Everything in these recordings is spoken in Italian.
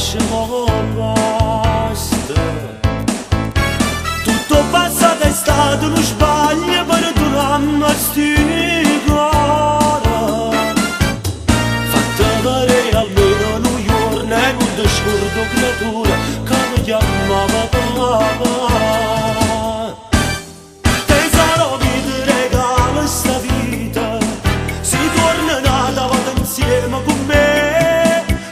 lasciamo basta. Tutto passato è stato uno sbaglio, perdonammo sti cuore. Fatta vedere almeno un giorno e non ti scordo creatura che mi chiamava papà. Tesoro mi ti regalo sta vita, si torna nata vado insieme con me.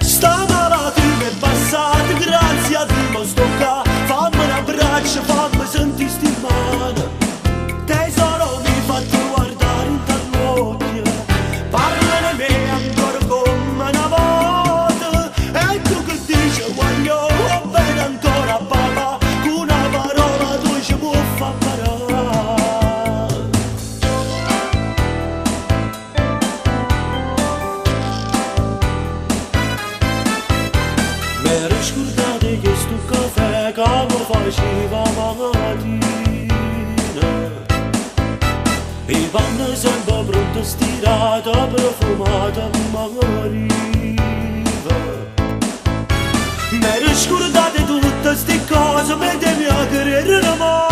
Sta malattia è passata, grazie a Dio sto qua. Fammi un abbraccio, fammi sentire sti mani. Tesoro mi fatto guardare in t'occhio, parla di me ancora come una volta. E tu che dici voglio bene ancora papà, con una parola tu ci può far parlare. M'ero scordato che sto caffè che mi faceva mattina. I panni sempre pronto stirato, profumato m'arriva. M'ero scordato tutte ste cose, me devi a credere mai.